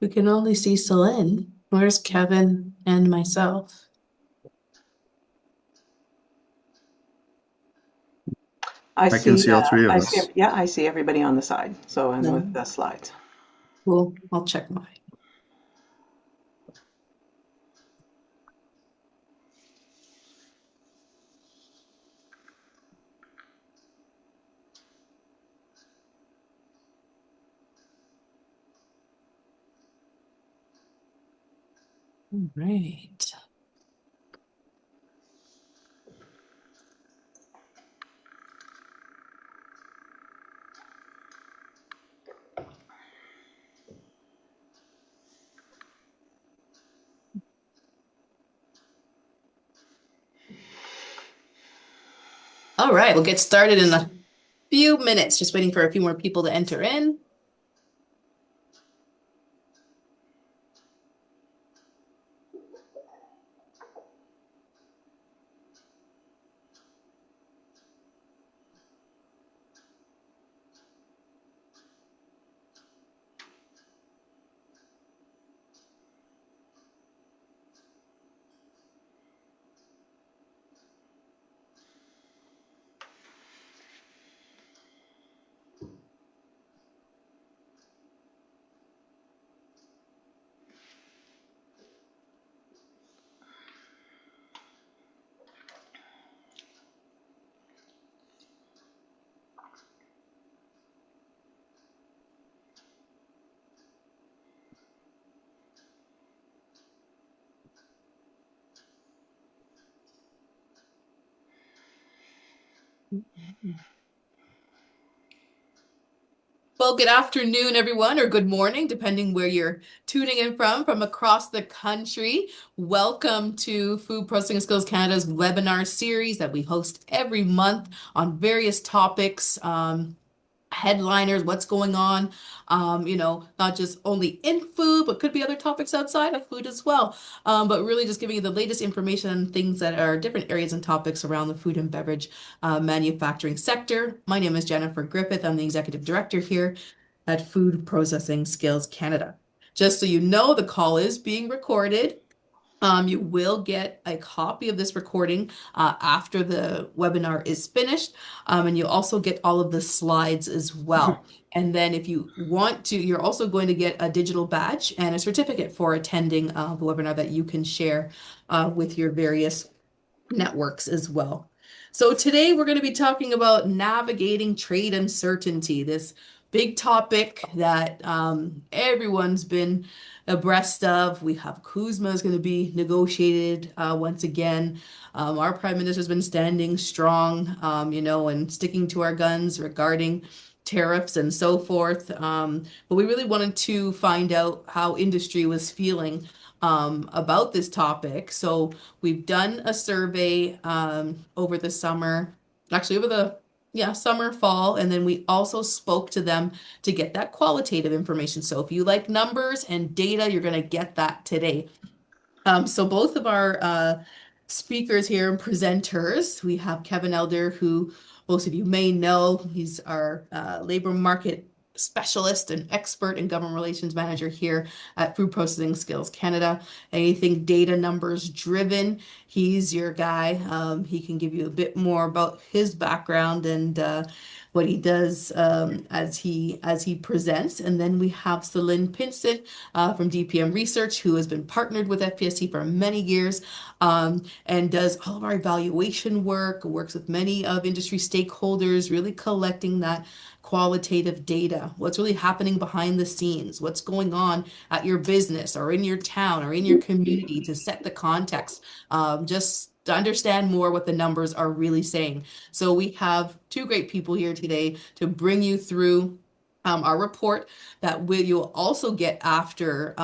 We can only see Celine. Where's Kevin and myself? I I can see, see all three of I see, us. yeah, I see everybody on the side, so I'm with No. the slides. Cool. I'll check mine. All right. All right, we'll get started in a few minutes. Just waiting for a few more people to enter in. Well, good afternoon, everyone, or good morning, depending where you're tuning in from across the country. Welcome to Food Processing Skills Canada's webinar series that we host every month on various topics. Headliners, what's going on, not just only in food, but could be other topics outside of food as well. But really just giving you the latest information on things that are different areas and topics around the food and beverage manufacturing sector. My name is Jennifer Griffith. I'm the executive director here at Food Processing Skills Canada. Just so you know, the call is being recorded. You will get a copy of this recording after the webinar is finished, and you'll also get all of the slides as well. And then if you want to, you're also going to get a digital badge and a certificate for attending the webinar that you can share with your various networks as well. So today we're going to be talking about navigating trade uncertainty, this big topic that everyone's been abreast of. We have Kuzma is going to be negotiated once again. Our prime minister's been standing strong, and sticking to our guns regarding tariffs and so forth. But we really wanted to find out how industry was feeling about this topic. So we've done a survey over the summer, actually over the summer, fall, and then we also spoke to them to get that qualitative information. So if you like numbers and data, you're going to get that today. So both of our speakers here and presenters, we have Kevin Elder, who most of you may know. He's our labor market specialist and expert and government relations manager here at Food Processing Skills Canada. Anything data numbers driven, he's your guy. He can give you a bit more about his background and what he does as he presents. And then we have Celine Pinson from DPM Research, who has been partnered with FPSC for many years and does all of our evaluation work, works with many of industry stakeholders, really collecting that qualitative data, what's really happening behind the scenes, what's going on at your business or in your town or in your community to set the context, just to understand more what the numbers are really saying. So we have two great people here today to bring you through our report that you'll also get after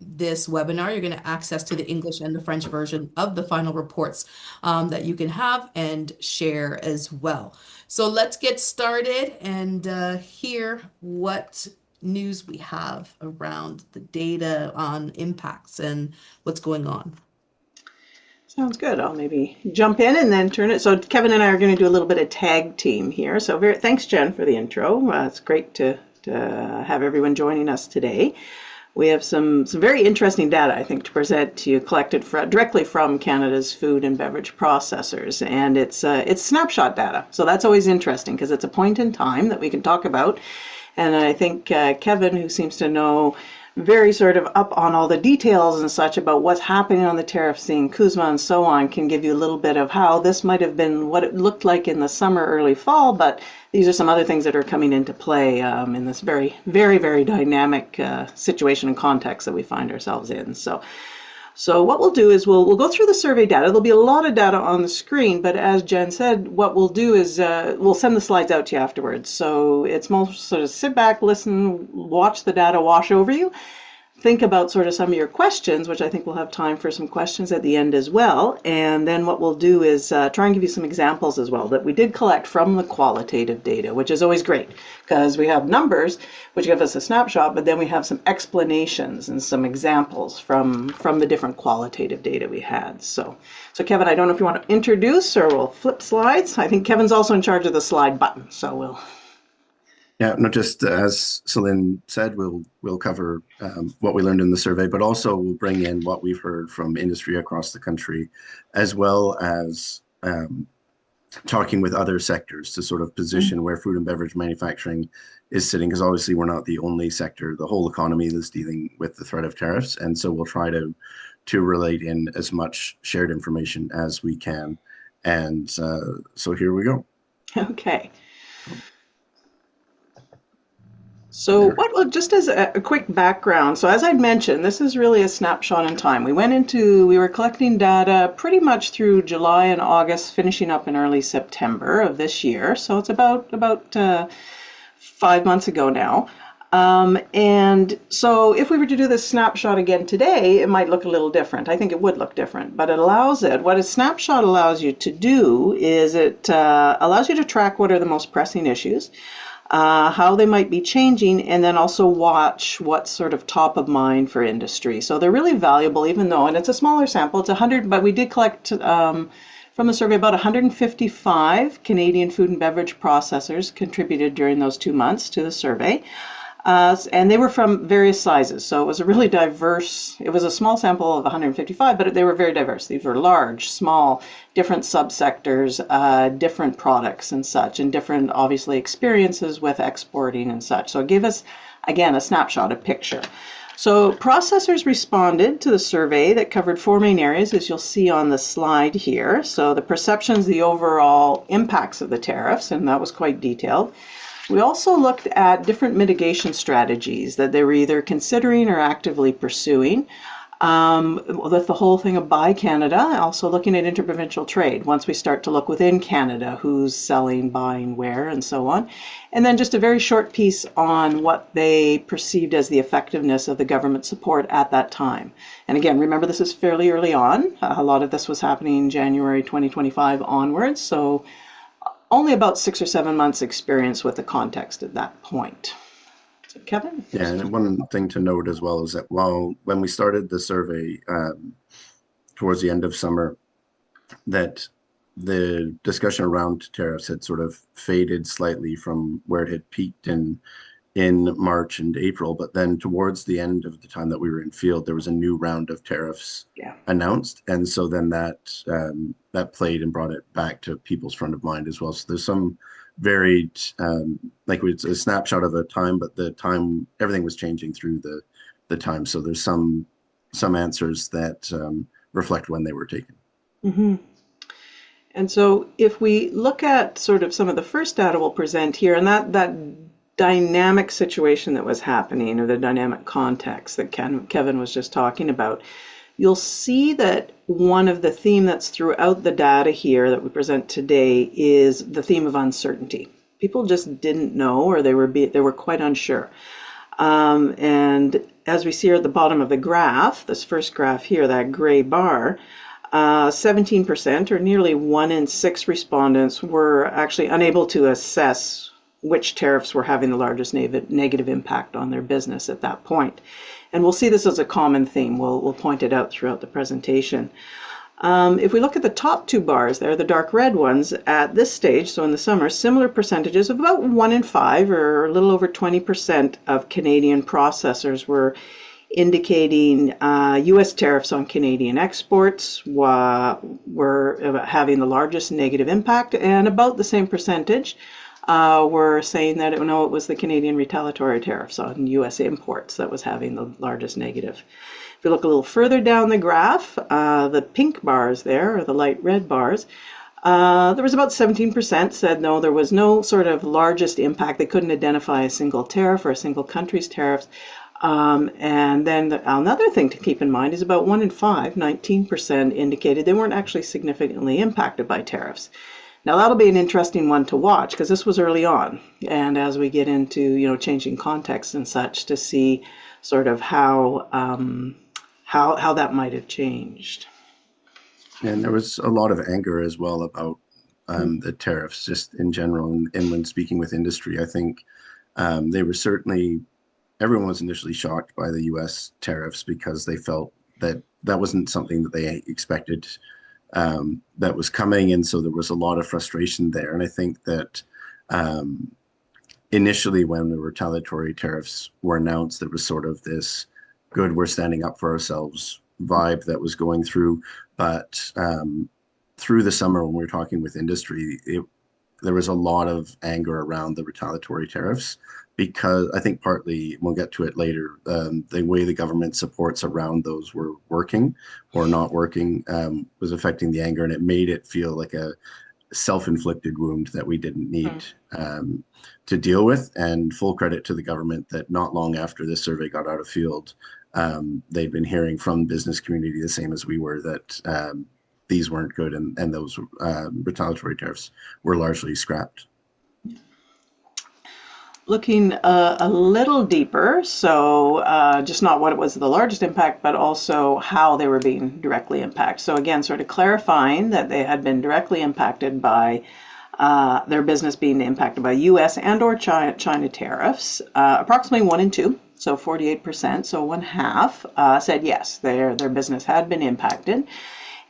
this webinar. You're going to access to the English and the French version of the final reports that you can have and share as well. So let's get started and hear what news we have around the data on impacts and what's going on. Sounds good. I'll maybe jump in and then turn it. So Kevin and I are going to do a little bit of tag team here. So thanks, Jen, for the intro. It's great to have everyone joining us today. we have some very interesting data, I think, to present to you, collected directly from Canada's food and beverage processors. And it's snapshot data. So that's always interesting because it's a point in time that we can talk about. And I think Kevin, who seems to know very sort of up on all the details and such about what's happening on the tariff scene, Kuzma and so on, can give you a little bit of how this might have been what it looked like in the summer, early fall, but these are some other things that are coming into play in this very, very, very dynamic situation and context that we find ourselves in. So what we'll do is we'll go through the survey data. There'll be a lot of data on the screen, but as Jen said, what we'll do is we'll send the slides out to you afterwards. So it's more sort of sit back, listen, watch the data wash over you. Think about sort of some of your questions, which I think we'll have time for some questions at the end as well. And then what we'll do is try and give you some examples as well that we did collect from the qualitative data, which is always great because we have numbers which give us a snapshot, but then we have some explanations and some examples from the different qualitative data we had. So Kevin, I don't know if you want to introduce or we'll flip slides. I think Kevin's also in charge of the slide button, so we'll... Yeah, not just as Celine said, we'll cover what we learned in the survey, but also we'll bring in what we've heard from industry across the country, as well as talking with other sectors to sort of position where food and beverage manufacturing is sitting, because obviously we're not the only sector. The whole economy is dealing with the threat of tariffs, and so we'll try to relate in as much shared information as we can. And so here we go. Okay. So just as a quick background, so as I'd mentioned, this is really a snapshot in time. We were collecting data pretty much through July and August, finishing up in early September of this year. So it's about 5 months ago now. And so if we were to do this snapshot again today, it might look a little different. I think it would look different, but what a snapshot allows you to do is it allows you to track what are the most pressing issues, how they might be changing, and then also watch what's sort of top of mind for industry. So they're really valuable, even though, and it's a smaller sample, it's 100, but we did collect from the survey about 155 Canadian food and beverage processors contributed during those 2 months to the survey. And they were from various sizes. So it was a really diverse, it was a small sample of 155, but they were very diverse. These were large, small, different subsectors, different products and such, and different, obviously, experiences with exporting and such. So it gave us, again, a snapshot, a picture. So processors responded to the survey that covered 4 main areas, as you'll see on the slide here. So the perceptions, the overall impacts of the tariffs, and that was quite detailed. We also looked at different mitigation strategies that they were either considering or actively pursuing. With the whole thing of Buy Canada, also looking at interprovincial trade, once we start to look within Canada, who's selling, buying, where, and so on. And then just a very short piece on what they perceived as the effectiveness of the government support at that time. And again, remember this is fairly early on. A lot of this was happening January 2025 onwards, so only about 6 or 7 months experience with the context at that point. So Kevin? Yeah, and one thing to note as well is that when we started the survey towards the end of summer, that the discussion around tariffs had sort of faded slightly from where it had peaked in March and April, but then towards the end of the time that we were in field, there was a new round of tariffs announced, and so then that played and brought it back to people's front of mind as well. So there's some varied, it's a snapshot of a time, but the time, everything was changing through the time. So there's some answers that reflect when they were taken. Mm-hmm. And so if we look at sort of some of the first data we'll present here, and that dynamic situation that was happening, or the dynamic context that Kevin was just talking about, you'll see that one of the theme that's throughout the data here that we present today is the theme of uncertainty. People just didn't know, or they were quite unsure. And as we see here at the bottom of the graph, this first graph here, that gray bar, 17%, or nearly 1 in 6 respondents, were actually unable to assess which tariffs were having the largest negative impact on their business at that point. And we'll see this as a common theme. We'll point it out throughout the presentation. If we look at the top 2 bars there, the dark red ones, at this stage, so in the summer, similar percentages of about 1 in 5, or a little over 20% of Canadian processors were indicating U.S. tariffs on Canadian exports were having the largest negative impact, and about the same percentage were saying that it was the Canadian retaliatory tariffs on U.S. imports that was having the largest negative. If we look a little further down the graph, the pink bars there, or the light red bars, there was about 17% said no, there was no sort of largest impact. They couldn't identify a single tariff or a single country's tariffs. And then another thing to keep in mind is about 1 in 5, 19%, indicated they weren't actually significantly impacted by tariffs. Now that'll be an interesting one to watch because this was early on, and as we get into changing context and such, to see sort of how that might have changed. And there was a lot of anger as well about the tariffs, just in general. And when speaking with industry, I think they were certainly, everyone was initially shocked by the U.S. tariffs because they felt that that wasn't something that they expected that was coming. And so there was a lot of frustration there. And I think that initially when the retaliatory tariffs were announced, there was sort of this good, we're standing up for ourselves vibe that was going through. But through the summer, when we were talking with industry, there was a lot of anger around the retaliatory tariffs because I think partly, we'll get to it later, the way the government supports around those were working or not working was affecting the anger, and it made it feel like a self-inflicted wound that we didn't need to deal with. And full credit to the government that not long after this survey got out of field, they've been hearing from the business community the same as we were, that these weren't good, and those retaliatory tariffs were largely scrapped. Looking a little deeper, so just not what it was the largest impact, but also how they were being directly impacted. So again, sort of clarifying that they had been directly impacted by their business being impacted by U.S. and or China tariffs. Approximately 1 in 2, so 48%, so 1/2 said yes, their business had been impacted.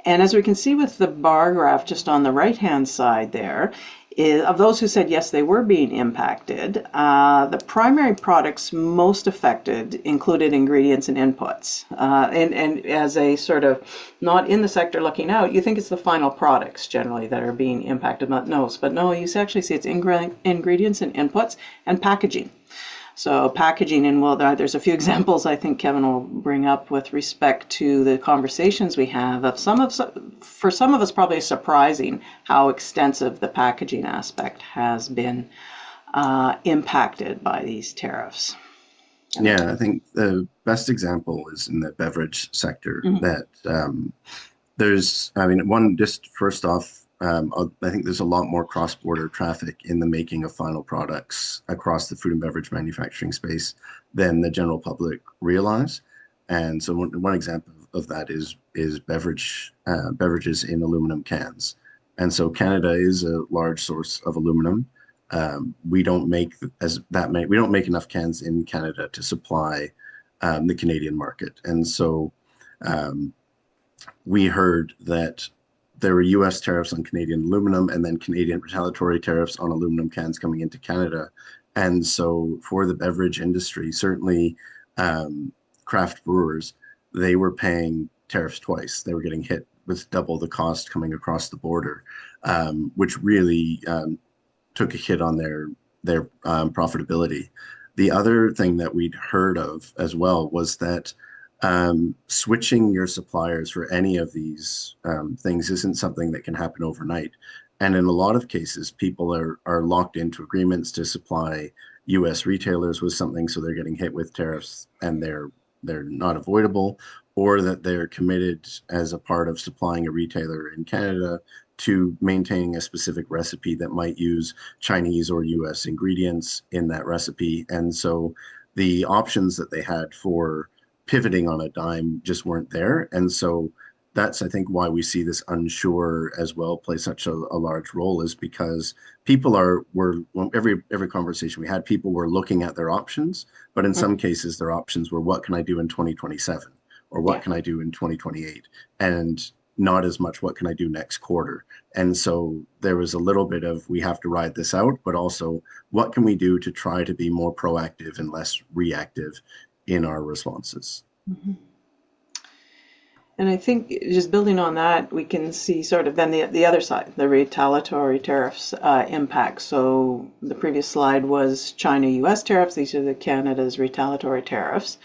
And as we can see with the bar graph just on the right-hand side there, of those who said yes, they were being impacted, the primary products most affected included ingredients and inputs. And as a sort of not in the sector looking out, you think it's the final products generally that are being impacted, but no, you actually see it's ingredients and inputs and packaging. So packaging, and there's a few examples I think Kevin will bring up with respect to the conversations we have of for some of us probably surprising how extensive the packaging aspect has been impacted by these tariffs. Yeah, I think the best example is in the beverage sector, that just first off, I think there's a lot more cross-border traffic in the making of final products across the food and beverage manufacturing space than the general public realize. And so one example of that is beverages in aluminum cans. And so Canada is a large source of aluminum. We don't make enough cans in Canada to supply the Canadian market. And so we heard that there were U.S. tariffs on Canadian aluminum and then Canadian retaliatory tariffs on aluminum cans coming into Canada. And so for the beverage industry, certainly craft brewers, they were paying tariffs twice. They were getting hit with double the cost coming across the border, which really took a hit on their profitability. The other thing that we'd heard of as well was that switching your suppliers for any of these things isn't something that can happen overnight. And in a lot of cases, people are locked into agreements to supply U.S. retailers with something, so they're getting hit with tariffs and they're not avoidable, or that they're committed as a part of supplying a retailer in Canada to maintaining a specific recipe that might use Chinese or U.S. ingredients in that recipe. And so the options that they had for pivoting on a dime just weren't there. And so that's, I think, why we see this unsure as well play such a large role, is because people every conversation we had, people were looking at their options, but in some cases their options were, what can I do in 2027? Or what can I do in 2028? And not as much, what can I do next quarter? And so there was a little bit of, we have to ride this out, but also what can we do to try to be more proactive and less reactive in our responses. Mm-hmm. And I think just building on that, we can see sort of then the other side, the retaliatory tariffs impact. So the previous slide was China-US tariffs. These are the Canada's retaliatory tariffs.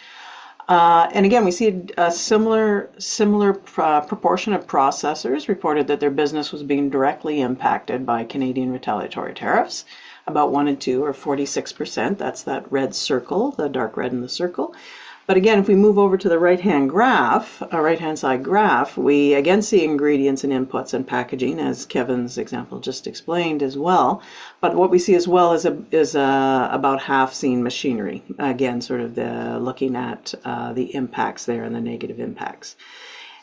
And again, we see a similar proportion of processors reported that their business was being directly impacted by Canadian retaliatory tariffs. About 1 and 2, or 46%. That's that red circle, the dark red in the circle. But again, if we move over to the right-hand side graph, we again see ingredients and inputs and packaging, as Kevin's example just explained as well. But what we see as well is about half seen machinery. Again, sort of looking at the impacts there and the negative impacts.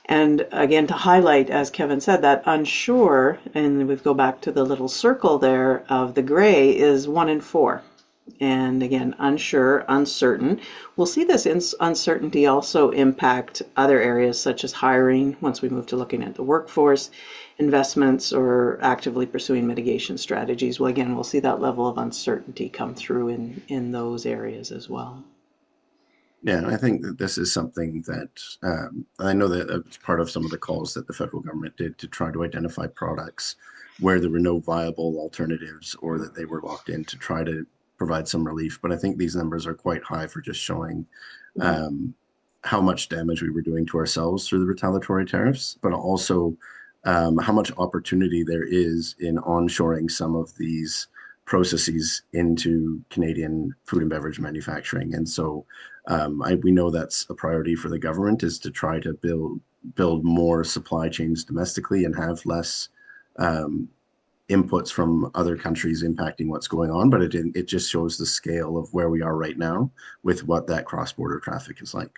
And again, to highlight, as Kevin said, that unsure, and we go back to the little circle there of the gray, is 1 in 4. And again, unsure, uncertain. We'll see this uncertainty also impact other areas such as hiring, once we move to looking at the workforce, investments, or actively pursuing mitigation strategies. Well, again, we'll see that level of uncertainty come through in those areas as well. Yeah, I think that this is something that I know that it's part of some of the calls that the federal government did to try to identify products where there were no viable alternatives or that they were locked in to try to provide some relief. But I think these numbers are quite high for just showing how much damage we were doing to ourselves through the retaliatory tariffs, but also how much opportunity there is in onshoring some of these processes into Canadian food and beverage manufacturing. And so we know that's a priority for the government, is to try to build more supply chains domestically and have less inputs from other countries impacting what's going on. But it just shows the scale of where we are right now with what that cross-border traffic is like.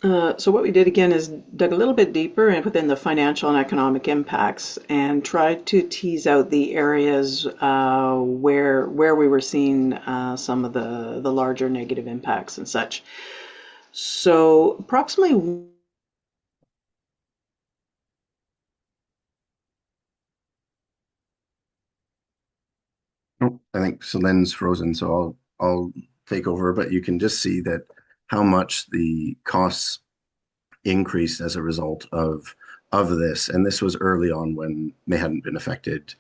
So what we did again is dug a little bit deeper within the financial and economic impacts and tried to tease out the areas where we were seeing some of the larger negative impacts and such. So approximately Oh, I think Celine's frozen, so I'll take over, but you can just see that how much the costs increased as a result of this. And this was early on when they hadn't been affected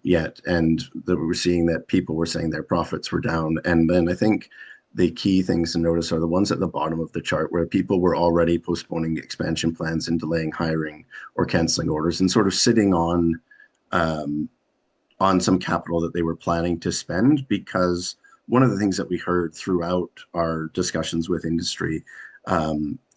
yet. And that we were seeing that people were saying their profits were down. And then I think the key things to notice are the ones at the bottom of the chart where people were already postponing expansion plans and delaying hiring or canceling orders and sort of sitting on some capital that they were planning to spend. Because one of the things that we heard throughout our discussions with industry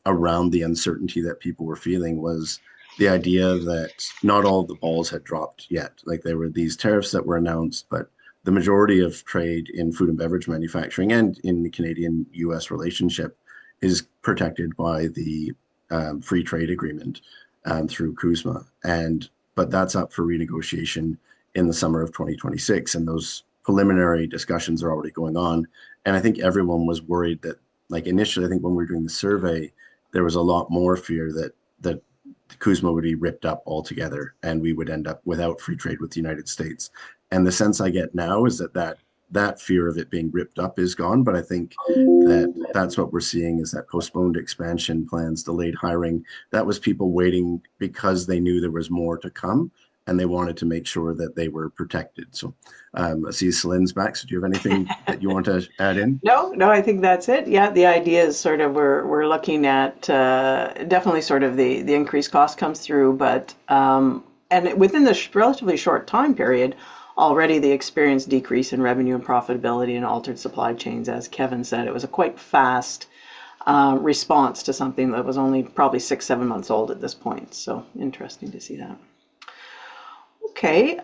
around the uncertainty that people were feeling was the idea that not all the balls had dropped yet. Like, there were these tariffs that were announced, but the majority of trade in food and beverage manufacturing and in the Canadian-US relationship is protected by the free trade agreement through CUSMA. But that's up for renegotiation in the summer of 2026. And those preliminary discussions are already going on. And I think everyone was worried that, like, initially, I think when we were doing the survey, there was a lot more fear that CUSMA would be ripped up altogether and we would end up without free trade with the United States. And the sense I get now is that fear of it being ripped up is gone. But I think that's what we're seeing, is that postponed expansion plans, delayed hiring. That was people waiting because they knew there was more to come and they wanted to make sure that they were protected. So I see Celine's back. So do you have anything that you want to add in? No, I think that's it. Yeah, the idea is sort of we're looking at definitely sort of the increased cost comes through, but and within this relatively short time period, already the experienced decrease in revenue and profitability and altered supply chains, as Kevin said, it was a quite fast response to something that was only probably 6-7 months old at this point. So interesting to see that. Okay,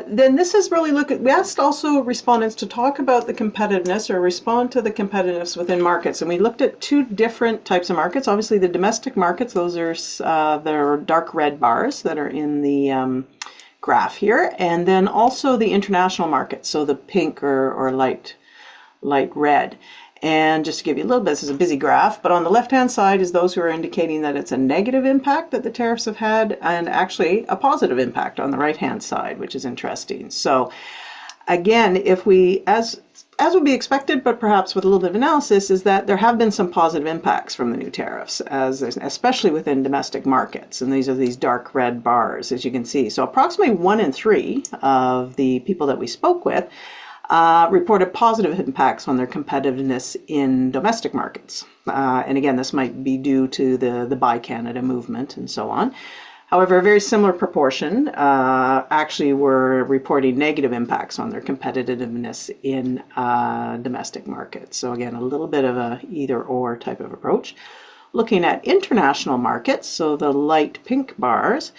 then this is really we asked also respondents to talk about the competitiveness or respond to the competitiveness within markets. And we looked at 2 different types of markets. Obviously the domestic markets, those are the dark red bars that are in the graph here. And then also the international markets, so the pink or light red. And just to give you a little bit, this is a busy graph, but on the left-hand side is those who are indicating that it's a negative impact that the tariffs have had, and actually a positive impact on the right-hand side, which is interesting. So again, if we, as as would be expected, but perhaps with a little bit of analysis, is that there have been some positive impacts from the new tariffs, especially within domestic markets. And these are these dark red bars, as you can see. So approximately 1 in 3 of the people that we spoke with reported positive impacts on their competitiveness in domestic markets. And again, this might be due to the Buy Canada movement and so on. However, a very similar proportion actually were reporting negative impacts on their competitiveness in domestic markets. So again, a little bit of a either or type of approach. Looking at international markets, so the light pink bars,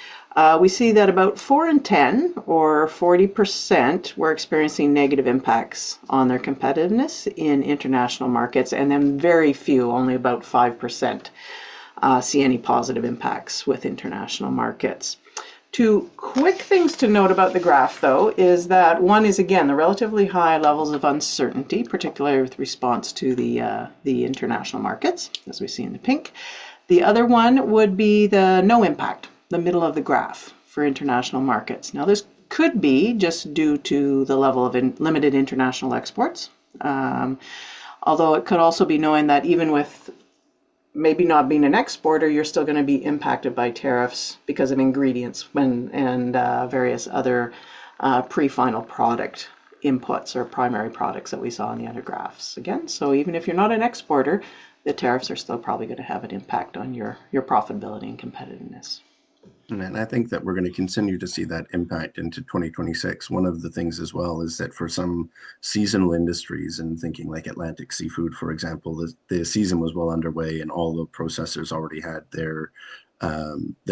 we see that about 4 in 10, or 40%, were experiencing negative impacts on their competitiveness in international markets, and then very few, only about 5%, see any positive impacts with international markets. Two quick things to note about the graph, though, is that one is, again, the relatively high levels of uncertainty, particularly with response to the international markets, as we see in the pink. The other one would be the no impact, the middle of the graph for international markets. Now, this could be just due to the level of limited international exports, although it could also be knowing that even with maybe not being an exporter, you're still going to be impacted by tariffs because of ingredients and various other pre-final product inputs or primary products that we saw in the other graphs. Again, so even if you're not an exporter, the tariffs are still probably going to have an impact on your profitability and competitiveness. And I think that we're going to continue to see that impact into 2026. One of the things as well is that for some seasonal industries, and thinking like Atlantic seafood, for example, the season was well underway and all the processors already had their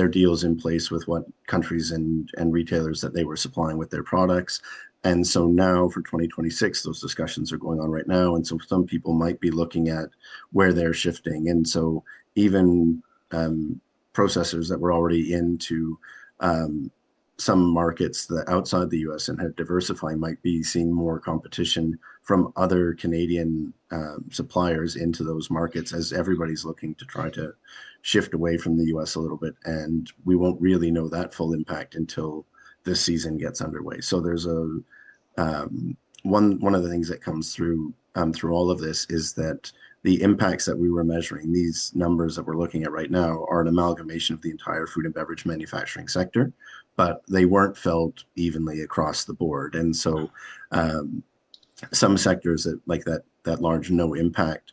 deals in place with what countries and retailers that they were supplying with their products. And so now for 2026, those discussions are going on right now. And so some people might be looking at where they're shifting. And so even processors that were already into some markets that outside the US and had diversified might be seeing more competition from other Canadian suppliers into those markets, as everybody's looking to try to shift away from the US a little bit. And we won't really know that full impact until this season gets underway. So there's one of the things that comes through all of this is that the impacts that we were measuring, these numbers that we're looking at right now, are an amalgamation of the entire food and beverage manufacturing sector, but they weren't felt evenly across the board. And so some sectors that like that large no impact,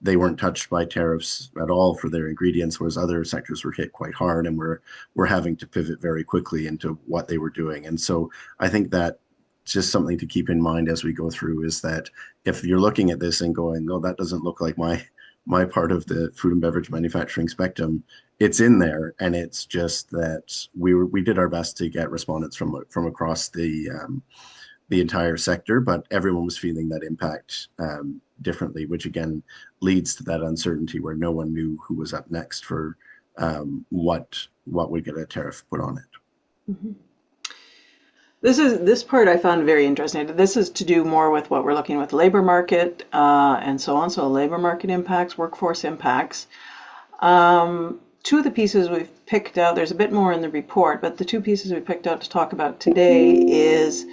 they weren't touched by tariffs at all for their ingredients, whereas other sectors were hit quite hard and were having to pivot very quickly into what they were doing. And so I think that just something to keep in mind as we go through is that if you're looking at this and going, no, that doesn't look like my part of the food and beverage manufacturing spectrum, it's in there. And it's just that we did our best to get respondents from across the entire sector, but everyone was feeling that impact differently, which again leads to that uncertainty where no one knew who was up next for what would get a tariff put on it. Mm-hmm. This part I found very interesting. This is to do more with what we're looking with labor market and so on. So labor market impacts, workforce impacts. Two of the pieces we've picked out, there's a bit more in the report, but the two pieces we picked out to talk about today is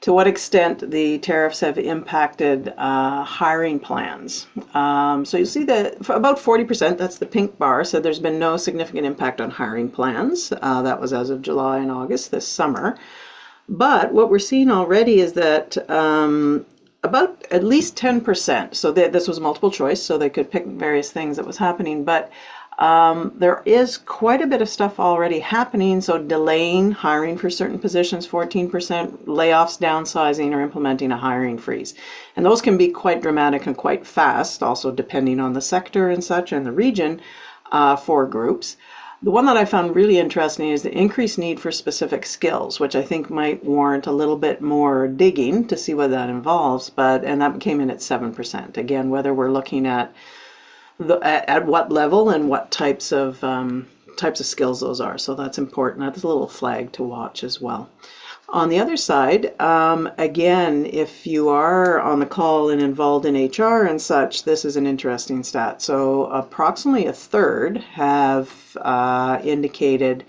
to what extent the tariffs have impacted hiring plans. So you'll see that for about 40%, that's the pink bar, so there's been no significant impact on hiring plans. That was as of July and August this summer. But what we're seeing already is that about at least 10%, so this was multiple choice, so they could pick various things that was happening, but there is quite a bit of stuff already happening, so delaying hiring for certain positions, 14%, layoffs, downsizing, or implementing a hiring freeze. And those can be quite dramatic and quite fast, also depending on the sector and such and the region for groups. The one that I found really interesting is the increased need for specific skills, which I think might warrant a little bit more digging to see what that involves, and that came in at 7%. Again, whether we're looking at what level and what types of skills those are. So that's important. That's a little flag to watch as well. On the other side, again, if you are on the call and involved in HR and such, this is an interesting stat. So approximately a third have indicated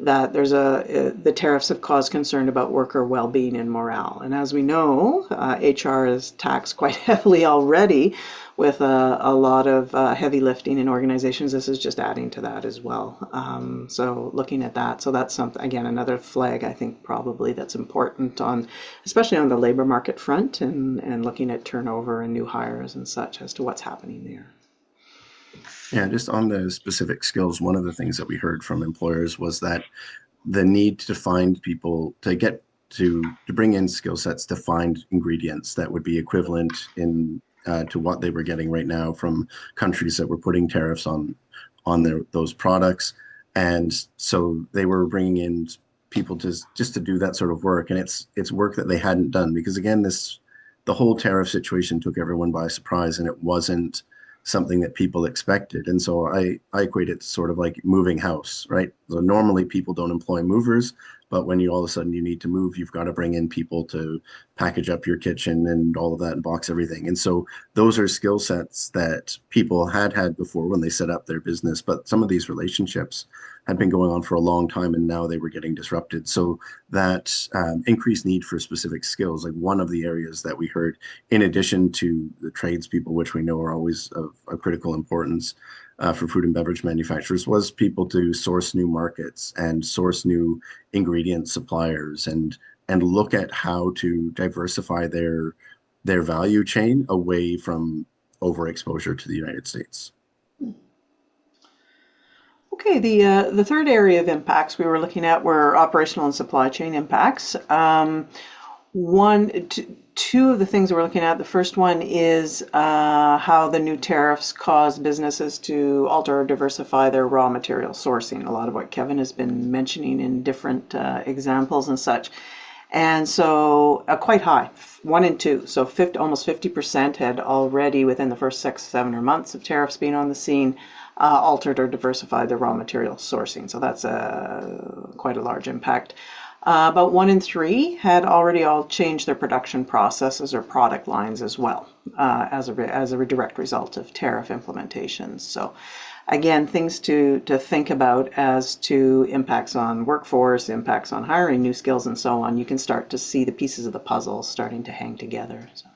that the tariffs have caused concern about worker well-being and morale. And as we know, HR is taxed quite heavily already with a lot of heavy lifting in organizations. This is just adding to that as well. So looking at that, so that's something, again, another flag I think probably that's important on, especially on the labor market front, and looking at turnover and new hires and such as to what's happening there. Yeah, just on the specific skills, one of the things that we heard from employers was that the need to find people to get to bring in skill sets to find ingredients that would be equivalent in to what they were getting right now from countries that were putting tariffs on those products, and so they were bringing in people to just to do that sort of work, and it's work that they hadn't done because again the whole tariff situation took everyone by surprise, and it wasn't something that people expected. And so I equate it to sort of like moving house, right? So normally people don't employ movers, but when you all of a sudden you need to move, you've got to bring in people to package up your kitchen and all of that and box everything. And so those are skill sets that people had before when they set up their business, but some of these relationships had been going on for a long time and now they were getting disrupted. So that increased need for specific skills, like one of the areas that we heard, in addition to the tradespeople, which we know are always of critical importance for food and beverage manufacturers, was people to source new markets and source new ingredient suppliers and look at how to diversify their value chain away from overexposure to the United States. Okay, the third area of impacts we were looking at were operational and supply chain impacts. Two of the things we're looking at. The first one is how the new tariffs cause businesses to alter or diversify their raw material sourcing. A lot of what Kevin has been mentioning in different examples and such. And so quite high, 1 in 2. So almost 50% had already, within the first 6, 7 or months of tariffs being on the scene, altered or diversified their raw material sourcing. So that's quite a large impact. About 1 in 3 had already all changed their production processes or product lines as well as a direct result of tariff implementations. So again, things to think about as to impacts on workforce, impacts on hiring new skills and so on. You can start to see the pieces of the puzzle starting to hang together. So.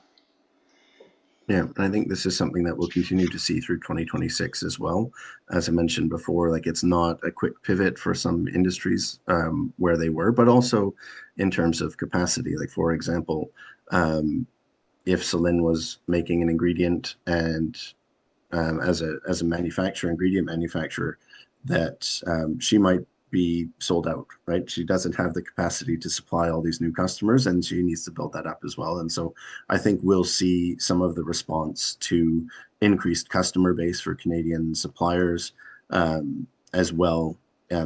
Yeah, and I think this is something that we'll continue to see through 2026 as well. As I mentioned before, like it's not a quick pivot for some industries where they were, but also in terms of capacity. Like for example, if Celine was making an ingredient and as a ingredient manufacturer, that she might be sold out, right? She doesn't have the capacity to supply all these new customers, and she needs to build that up as well. And so I think we'll see some of the response to increased customer base for Canadian suppliers as well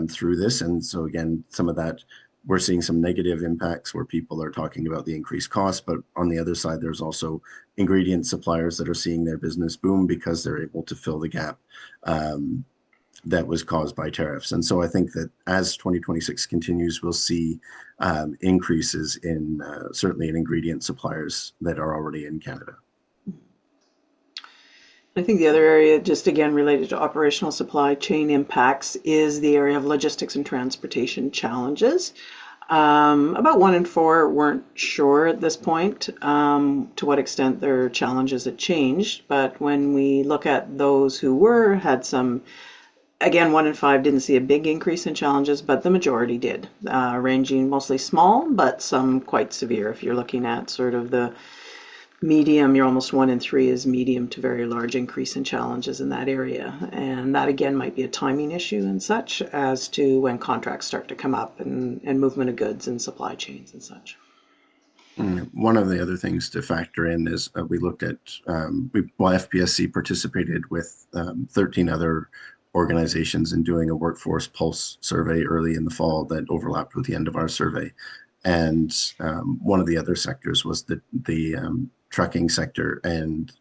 through this. And so again, some of that we're seeing some negative impacts where people are talking about the increased cost, but on the other side, there's also ingredient suppliers that are seeing their business boom because they're able to fill the gap that was caused by tariffs. And so I think that as 2026 continues, we'll see increases in certainly in ingredient suppliers that are already in Canada. I think the other area, just again related to operational supply chain impacts, is the area of logistics and transportation challenges. About 1 in 4 weren't sure at this point to what extent their challenges had changed. But when we look at those who had some, again, 1 in 5 didn't see a big increase in challenges, but the majority did, ranging mostly small, but some quite severe. If you're looking at sort of the medium, you're almost 1 in 3 is medium to very large increase in challenges in that area. And that again might be a timing issue and such as to when contracts start to come up and movement of goods and supply chains and such. One of the other things to factor in is we looked at, FPSC participated with 13 other organizations in doing a workforce pulse survey early in the fall that overlapped with the end of our survey. And one of the other sectors was the trucking sector, and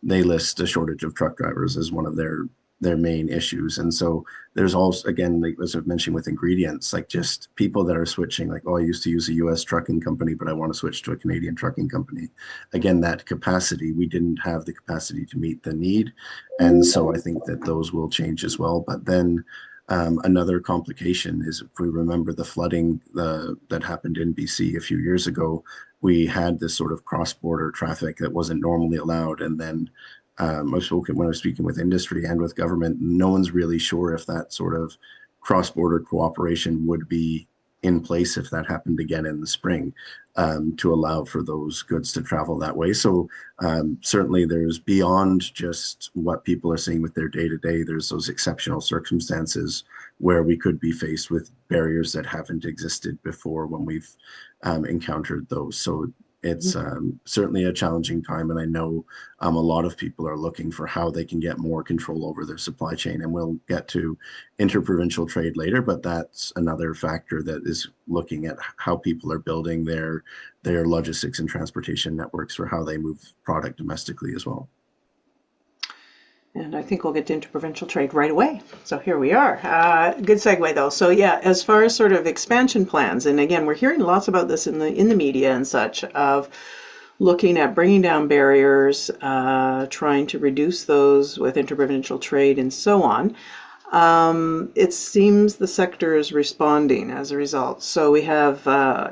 they list a shortage of truck drivers as one of their main issues. And so there's also, again, like as I've mentioned with ingredients, like just people that are switching, like, oh, I used to use a US trucking company, but I want to switch to a Canadian trucking company. Again, that capacity, we didn't have the capacity to meet the need. And so I think that those will change as well. But then Another complication is, if we remember the flooding that happened in BC a few years ago, we had this sort of cross-border traffic that wasn't normally allowed. And then when I was speaking with industry and with government, no one's really sure if that sort of cross-border cooperation would be in place if that happened again in the spring, to allow for those goods to travel that way. So certainly there's, beyond just what people are seeing with their day-to-day, there's those exceptional circumstances where we could be faced with barriers that haven't existed before when we've encountered those. So it's certainly a challenging time, and I know a lot of people are looking for how they can get more control over their supply chain. And we'll get to interprovincial trade later, but that's another factor that is looking at how people are building their logistics and transportation networks for how they move product domestically as well. And I think we'll get to interprovincial trade right away. So here we are. Good segue though. So yeah, as far as sort of expansion plans, and again, we're hearing lots about this in the media and such, of looking at bringing down barriers, trying to reduce those with interprovincial trade and so on. It seems the sector is responding as a result. So we have,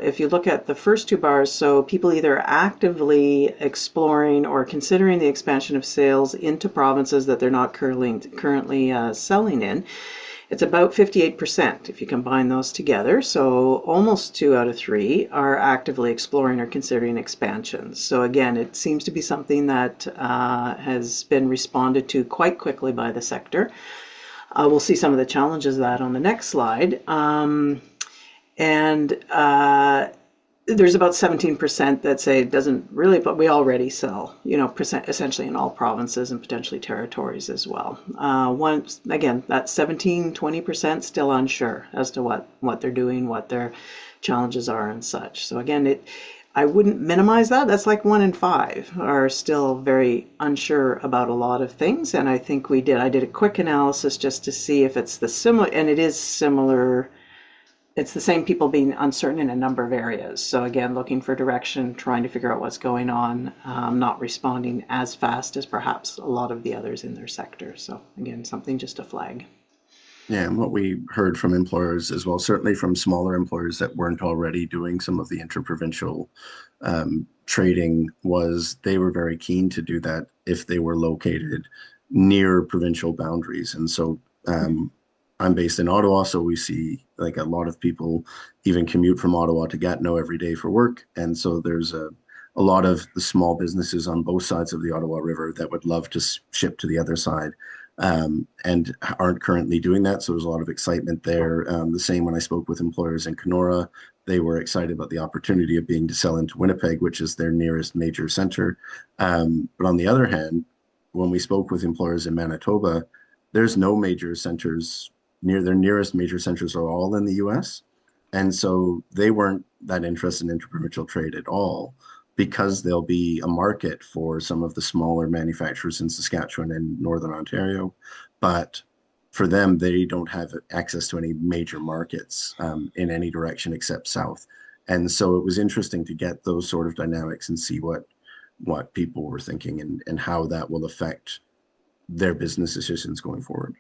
if you look at the first two bars, so people either actively exploring or considering the expansion of sales into provinces that they're not currently selling in. It's about 58% if you combine those together. So almost 2 out of 3 are actively exploring or considering expansions. So again, it seems to be something that has been responded to quite quickly by the sector. We'll see some of the challenges of that on the next slide. There's about 17% that say it doesn't really, but we already sell, essentially in all provinces and potentially territories as well. Once again, that 17-20% still unsure as to what they're doing, what their challenges are and such. So again, I wouldn't minimize that. That's like 1 in 5 are still very unsure about a lot of things. And I think I did a quick analysis just to see if it's and it is similar. It's the same people being uncertain in a number of areas. So again, looking for direction, trying to figure out what's going on, not responding as fast as perhaps a lot of the others in their sector. So again, something just to flag. Yeah, and what we heard from employers as well, certainly from smaller employers that weren't already doing some of the interprovincial trading, was they were very keen to do that if they were located near provincial boundaries. And so I'm based in Ottawa, so we see like a lot of people even commute from Ottawa to Gatineau every day for work. And so there's a lot of the small businesses on both sides of the Ottawa River that would love to ship to the other side. And aren't currently doing that. So there's a lot of excitement there. The same when I spoke with employers in Kenora, they were excited about the opportunity of being to sell into Winnipeg, which is their nearest major center. But on the other hand, when we spoke with employers in Manitoba, there's no major centers their nearest major centers are all in the US. And so they weren't that interested in interprovincial trade at all, because there'll be a market for some of the smaller manufacturers in Saskatchewan and Northern Ontario. But for them, they don't have access to any major markets in any direction except south. And so it was interesting to get those sort of dynamics and see what people were thinking and how that will affect their business decisions going forward.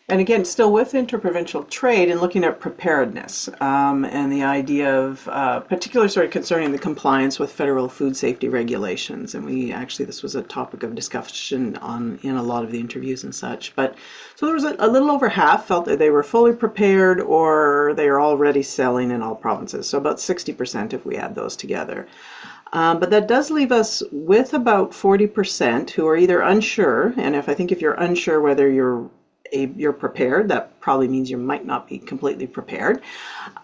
And again, still with interprovincial trade and looking at preparedness and the idea of particular sort of concerning the compliance with federal food safety regulations. And this was a topic of discussion in a lot of the interviews and such. But so there was a little over half felt that they were fully prepared or they are already selling in all provinces. So about 60% if we add those together. But that does leave us with about 40% who are either unsure. And if you're unsure whether you're prepared, that probably means you might not be completely prepared.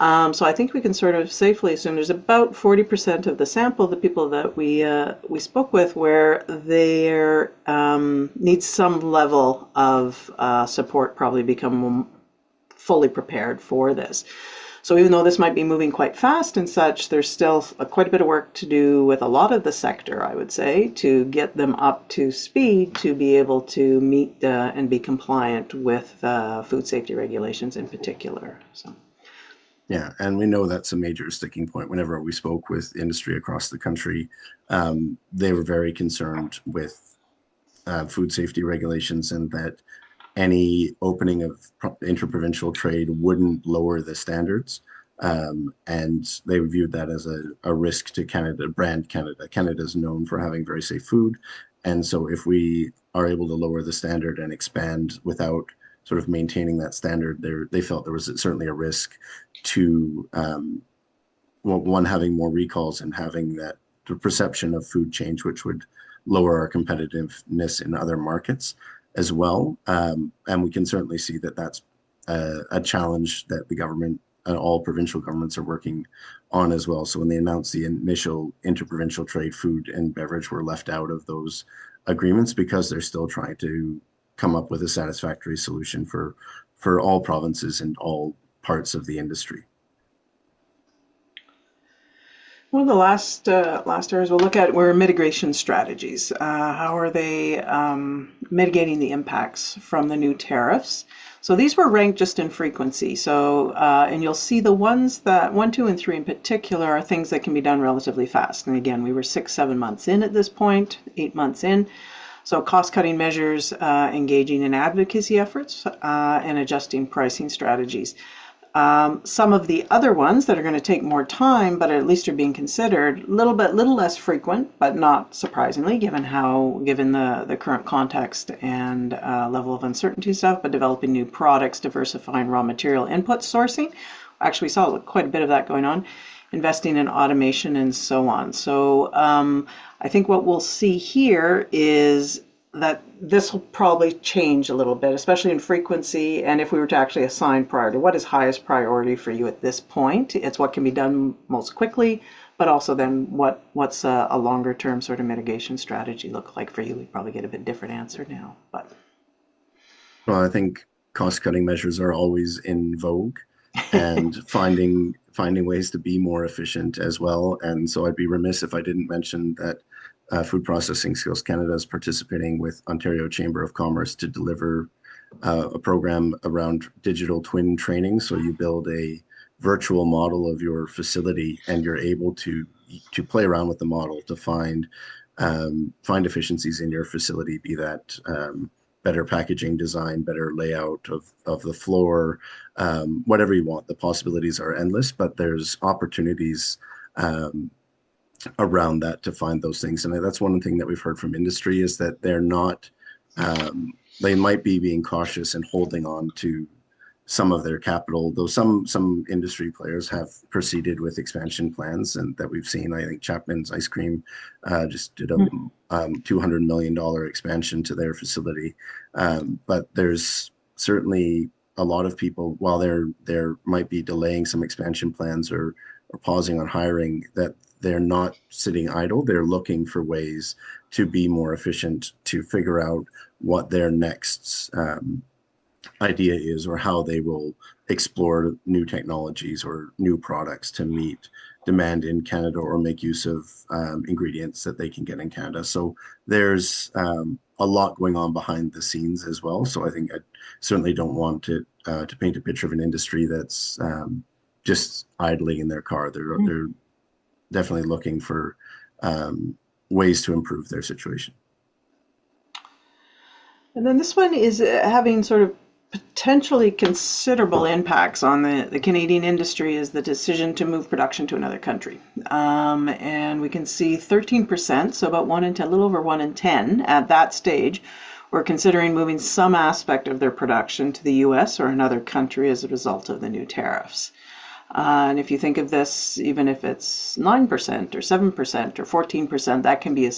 So I think we can sort of safely assume there's about 40% of the sample, the people that we spoke with, where they need some level of support, probably become fully prepared for this. So even though this might be moving quite fast and such, there's still quite a bit of work to do with a lot of the sector, I would say, to get them up to speed to be able to meet and be compliant with food safety regulations in particular. So. Yeah, and we know that's a major sticking point. Whenever we spoke with industry across the country, they were very concerned with food safety regulations, and that any opening of interprovincial trade wouldn't lower the standards. And they viewed that as a risk to Canada, brand Canada. Canada is known for having very safe food. And so if we are able to lower the standard and expand without sort of maintaining that standard, they felt there was certainly a risk to well, one, having more recalls and having that the perception of food change, which would lower our competitiveness in other markets as well. And we can certainly see that that's a challenge that the government and all provincial governments are working on as well. So when they announced the initial interprovincial trade, food and beverage were left out of those agreements because they're still trying to come up with a satisfactory solution for all provinces and all parts of the industry. One of the last areas we'll look at were mitigation strategies. How are they mitigating the impacts from the new tariffs? So these were ranked just in frequency. So and you'll see the ones that 1, 2, and 3 in particular are things that can be done relatively fast. And again, we were 6, 7 months in at this point, 8 months in. So cost-cutting measures, engaging in advocacy efforts, and adjusting pricing strategies. Some of the other ones that are going to take more time, but at least are being considered, a little less frequent, but not surprisingly, given the current context and level of uncertainty stuff. But developing new products, diversifying raw material input sourcing. Actually, we saw quite a bit of that going on. Investing in automation and so on. So I think what we'll see here is that this will probably change a little bit, especially in frequency, and if we were to actually assign priority. What is highest priority for you at this point? It's what can be done most quickly, but also then what's a longer term sort of mitigation strategy look like for you? We'd probably get a bit different answer now. But Well, I think cost-cutting measures are always in vogue, and finding ways to be more efficient as well. And so I'd be remiss if I didn't mention that Food Processing Skills Canada is participating with Ontario Chamber of Commerce to deliver a program around digital twin training. So you build a virtual model of your facility, and you're able to play around with the model to find efficiencies in your facility, be that better packaging design, better layout of the floor, whatever you want. The possibilities are endless, but there's opportunities around that to find those things. And that's one thing that we've heard from industry is that they're not, they might be being cautious and holding on to some of their capital, though some industry players have proceeded with expansion plans, and that we've seen. I think Chapman's Ice Cream just did a $200 million expansion to their facility. But there's certainly a lot of people, while there might be delaying some expansion plans or pausing on hiring, that they're not sitting idle. They're looking for ways to be more efficient, to figure out what their next idea is, or how they will explore new technologies or new products to meet demand in Canada, or make use of ingredients that they can get in Canada. So there's a lot going on behind the scenes as well. So I think I certainly don't want to paint a picture of an industry that's just idling in their car. They're definitely looking for ways to improve their situation. And then this one is having sort of potentially considerable impacts on the Canadian industry, is the decision to move production to another country. And we can see 13%, so about 1 in 10, a little over 1 in 10 at that stage, were considering moving some aspect of their production to the US or another country as a result of the new tariffs. And if you think of this, even if it's 9% or 7% or 14%, that can be have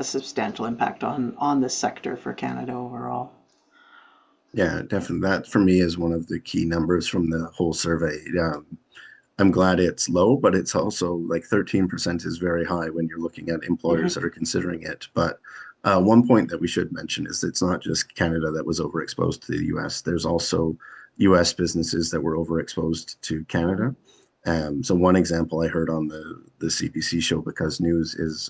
a substantial impact on the sector for Canada overall. Yeah, definitely. That for me is one of the key numbers from the whole survey. I'm glad it's low, but it's also like 13% is very high when you're looking at employers that are considering it. But one point that we should mention is that it's not just Canada that was overexposed to the US. There's also US businesses that were overexposed to Canada. So one example I heard on the CBC show Because News is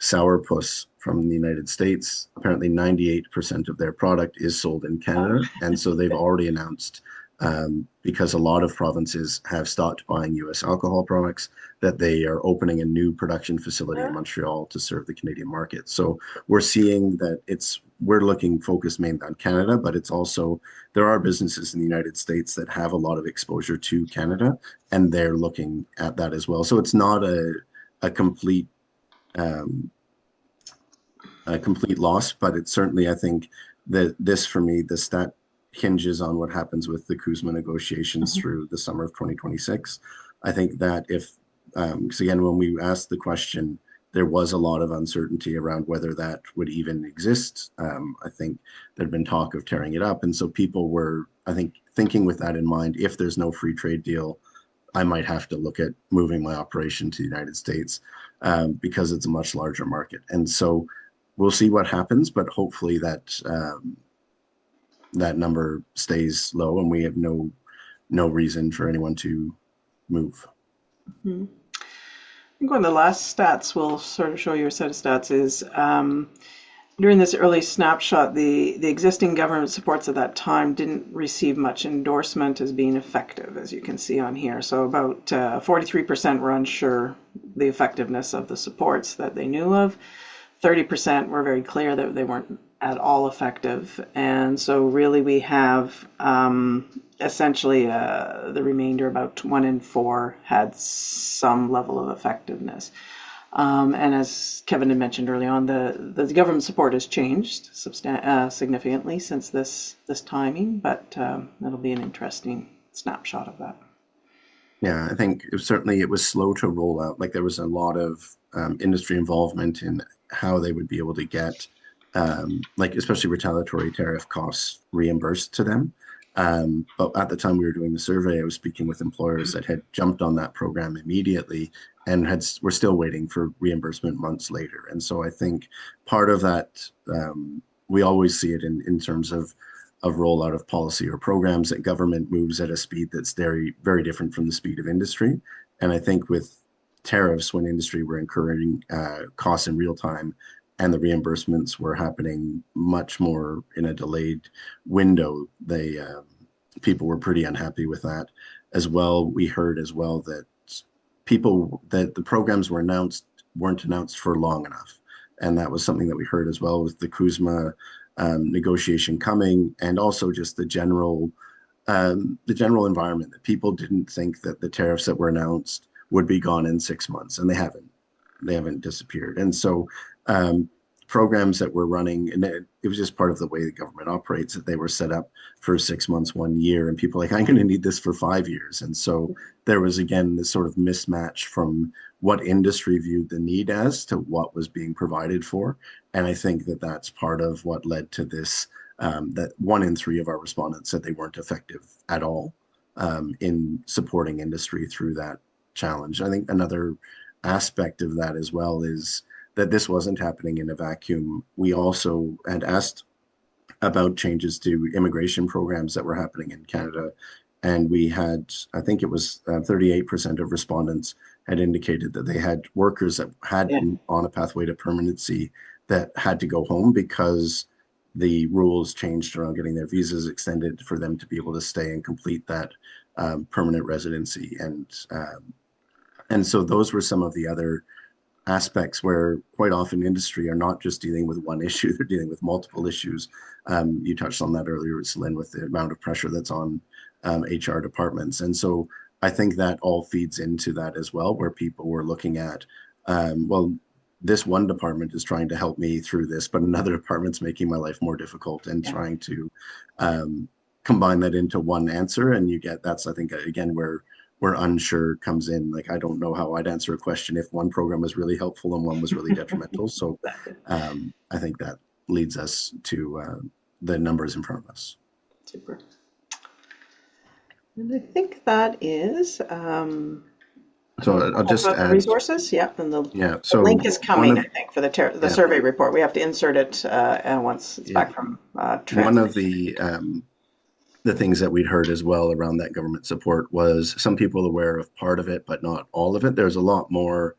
Sourpuss from the United States. Apparently 98% of their product is sold in Canada. And so they've already announced, because a lot of provinces have stopped buying US alcohol products, that they are opening a new production facility in Montreal to serve the Canadian market. So we're seeing that it's we're looking focused mainly on Canada, but it's also there are businesses in the United States that have a lot of exposure to Canada, and they're looking at that as well. So it's not a complete um, a complete loss, but it's certainly, I think that this for me, the stat hinges on what happens with the CUSMA negotiations Mhm. through the summer of 2026. I think that if, because again, when we asked the question, there was a lot of uncertainty around whether that would even exist. I think there'd been talk of tearing it up. And so people were, I think, thinking with that in mind, if there's no free trade deal, I might have to look at moving my operation to the United States because it's a much larger market. And so we'll see what happens, but hopefully that number stays low and we have no reason for anyone to move. Mhm. I think one of the last stats we'll sort of show you a set of stats is during this early snapshot, the existing government supports at that time didn't receive much endorsement as being effective, as you can see on here. So about 43% were unsure the effectiveness of the supports that they knew of. 30% were very clear that they weren't at all effective. And so really we have essentially the remainder, about 1 in 4 had some level of effectiveness. And as Kevin had mentioned early on, the government support has changed significantly since this timing, but it'll be an interesting snapshot of that. Yeah, I think certainly it was slow to roll out. Like there was a lot of industry involvement in how they would be able to get, like especially retaliatory tariff costs reimbursed to them. But at the time we were doing the survey, I was speaking with employers that had jumped on that program immediately and were still waiting for reimbursement months later. And so I think part of that, we always see it in terms of rollout of policy or programs that government moves at a speed that's very, very different from the speed of industry. And I think with tariffs, when industry were incurring costs in real time and the reimbursements were happening much more in a delayed window, people were pretty unhappy with that as well. We heard as well that the programs weren't announced for long enough. And that was something that we heard as well with the CUSMA negotiation coming, and also just the general environment that people didn't think that the tariffs that were announced would be gone in 6 months, and they haven't disappeared. And so programs that were running, and it was just part of the way the government operates, that they were set up for 6 months, 1 year, and people are like, I'm going to need this for 5 years. And so there was again this sort of mismatch from what industry viewed the need as to what was being provided for. And I think that that's part of what led to this, that 1 in 3 of our respondents said they weren't effective at all in supporting industry through that challenge. I think another aspect of that as well is that this wasn't happening in a vacuum. We also had asked about changes to immigration programs that were happening in Canada. And we had, I think it was 38% of respondents had indicated that they had workers that had Yeah. been on a pathway to permanency that had to go home because the rules changed around getting their visas extended for them to be able to stay and complete that permanent residency. And so those were some of the other aspects where quite often industry are not just dealing with one issue, they're dealing with multiple issues. You touched on that earlier, Celine, with the amount of pressure that's on HR departments. And so I think that all feeds into that as well, where people were looking at, well, this one department is trying to help me through this, but another department's making my life more difficult, and Yeah. trying to combine that into one answer. And you get, that's, I think, again, where unsure comes in. Like, I don't know how I'd answer a question if one program was really helpful and one was really detrimental. So I think that leads us to the numbers in front of us. Super. And I think that is So I'll just the add, resources. Yeah, and yeah. the link So is one coming, I of, think, for the yeah, survey report. We have to insert it once it's yeah, back from one of translation. the things that we'd heard as well around that government support was some people aware of part of it, but not all of it. There's a lot more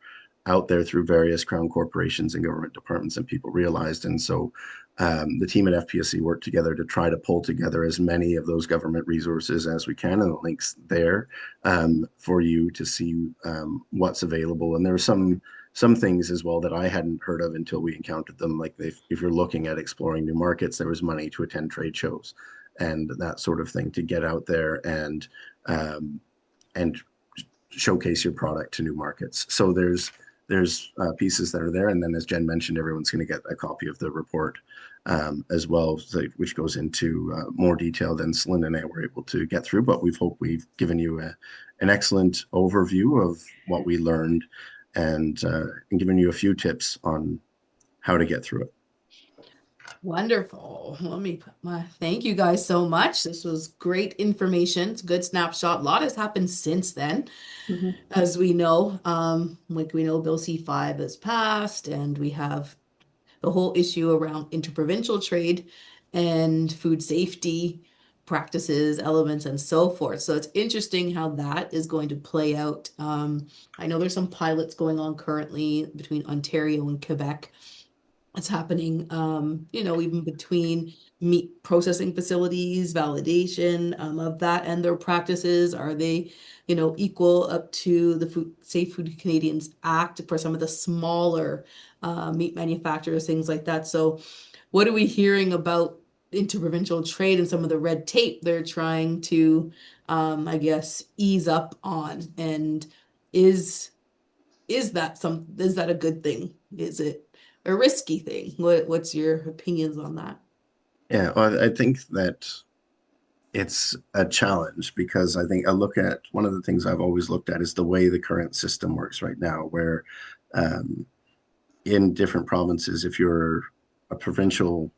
out there through various crown corporations and government departments than people realized. And so the team at FPSC worked together to try to pull together as many of those government resources as we can, and the links there for you to see what's available. And there are some some things as well that I hadn't heard of until we encountered them. Like if you're looking at exploring new markets, there was money to attend trade shows and that sort of thing to get out there um, and showcase your product to new markets. So there's pieces that are there, and then as Jen mentioned, everyone's going to get a copy of the report as well, so, which goes into more detail than Celine and I were able to get through. But we've given you an excellent overview of what we learned and given you a few tips on how to get through it. Wonderful. Let me put my thank you guys so much. This was great information. It's a good snapshot. A lot has happened since then, Mhm. as we know. Like we know Bill C-5 has passed, and we have the whole issue around interprovincial trade and food safety practices, elements, and so forth. So it's interesting how that is going to play out. I know there's some pilots going on currently between Ontario and Quebec. It's happening, even between meat processing facilities, validation of that and their practices. Are they, equal up to the Safe Food Canadians Act for some of the smaller meat manufacturers, things like that? So, what are we hearing about interprovincial trade and some of the red tape they're trying to, I guess, ease up on? And is is that a good thing? Is it a risky thing? What's your opinions on that? Yeah, well, I think that it's a challenge because I think I look at one of the things I've always looked at is the way the current system works right now, where um, in different provinces, if you're a provincial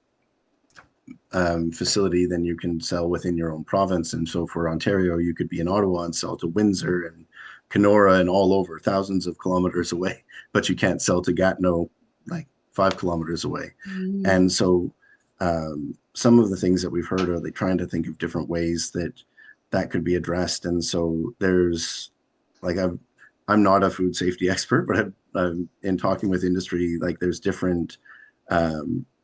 facility, then you can sell within your own province. And so for Ontario, you could be in Ottawa and sell to Windsor and Kenora and all over, thousands of kilometers away, but you can't sell to Gatineau like 5 kilometers away. Mm, And so some of the things that we've heard are they trying to think of different ways that that could be addressed. And so there's like I'm not a food safety expert, but in talking with industry, like there's different